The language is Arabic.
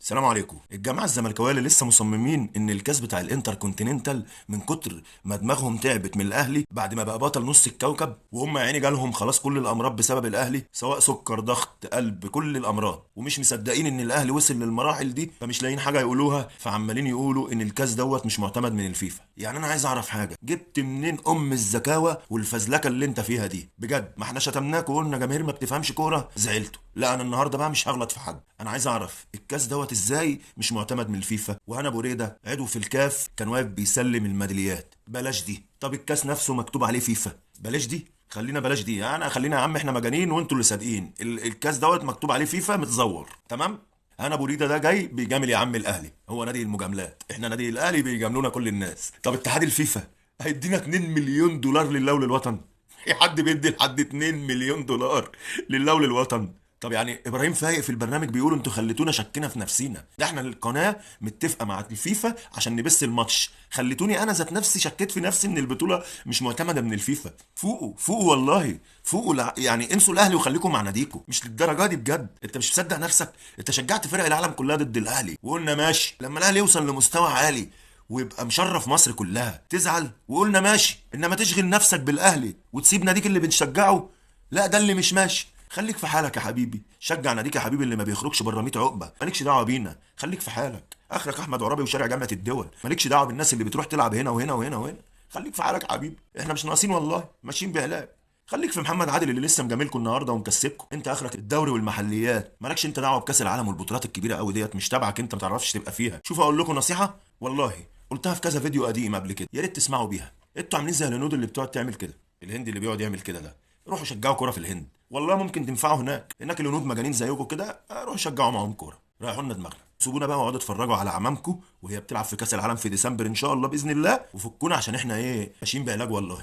السلام عليكم. الجماعه الزملكاويه اللي لسه مصممين ان الكاس بتاع الانتر كونتيننتال من كتر ما دماغهم تعبت من الاهلي بعد ما بقى بطل نص الكوكب، وهم يا عيني جالهم خلاص كل الامراض بسبب الاهلي، سواء سكر ضغط قلب كل الامراض، ومش مصدقين ان الاهلي وصل للمراحل دي، فمش لاقيين حاجه يقولوها، فعمالين يقولوا ان الكاس دوت مش معتمد من الفيفا. يعني انا عايز اعرف حاجه، جبت منين الزكاوه والفزلكه اللي انت فيها دي؟ بجد ما احنا شتمناك وقلنا جماهير ما بتفهمش كوره زعلتوا. لا انا النهارده بقى مش هغلط في حد، انا عايز اعرف الكاس دوت ازاي مش معتمد من الفيفا، وهنا ابو ريده عضو في الكاف كان واقف بيسلم الميداليات. بلاش دي. طب الكاس نفسه مكتوب عليه فيفا، بلاش دي. خلينا بلاش دي، انا خلينا يا عم احنا مجانين وانتوا اللي صادقين. الكاس دوت مكتوب عليه فيفا متزور، تمام. انا ابو ريده ده جاي بيجامل يا عم الاهلي، هو نادي المجاملات، احنا نادي الاهلي بيجاملونا كل الناس. طب اتحاد الفيفا هيدينا 2 مليون دولار لله وللوطن؟ في حد بيدي لحد 2 مليون دولار لله وللوطن؟ طب يعني ابراهيم فايق في البرنامج بيقول انتوا خليتونا شكينا في نفسينا، ده احنا القناه متفقه مع الفيفا عشان نبث الماتش، خليتوني انا ذات نفسي شكيت في نفسي ان البطوله مش معتمده من الفيفا. فوقوا فوقوا والله فوقوا، يعني انسوا الاهلي وخليكم مع ناديكم، مش للدرجه دي بجد. انت مش مصدق نفسك؟ انت شجعت فرق العالم كلها ضد الاهلي وقلنا ماشي، لما الاهلي يوصل لمستوى عالي ويبقى مشرف مصر كلها تزعل، وقلنا ماشي، انما تشغل نفسك بالاهلي وتسيب ناديك اللي بنشجعه؟ لا ده اللي مش ماشي. خليك في حالك يا حبيبي، شجع ناديك يا حبيبي اللي ما بيخرجش بره 100 عقبه، مالكش دعوه بينا، خليك في حالك، اخرك احمد عرابي وشارع جامعه الدول، مالكش دعوه بالناس اللي بتروح تلعب هنا وهنا وهنا وهنا. خليك في حالك يا حبيبي، احنا مش ناقصين والله، ماشيين بعلاج. خليك في محمد عادل اللي لسه مجاملكم النهارده ومكسبكم، انت اخرك الدوري والمحليات، مالكش انت دعوه بكاس العالم والبطولات الكبيره قوي ديت، مش تبعك، انت ما تعرفش تبقى فيها. شوف اقول لكم نصيحه والله، قلتها في كذا فيديو قديم قبل كده، يا ريت تسمعوا بيها. انتوا عاملين زي الهنود اللي بتقعد تعمل كده، الهندي اللي بيقعد يعمل كده ده، روحوا شجعوا كوره في الهند، والله ممكن تنفعوا هناك، هناك الهنود مجانين زيكم كده، روحوا شجعوا معاهم كوره، ريحوا لنا دماغنا، سيبونا بقى واقعدوا اتفرجوا على عمامكم وهي بتلعب في كاس العالم في ديسمبر ان شاء الله باذن الله، وفكونا عشان احنا ايه ماشيين بعلاج والله.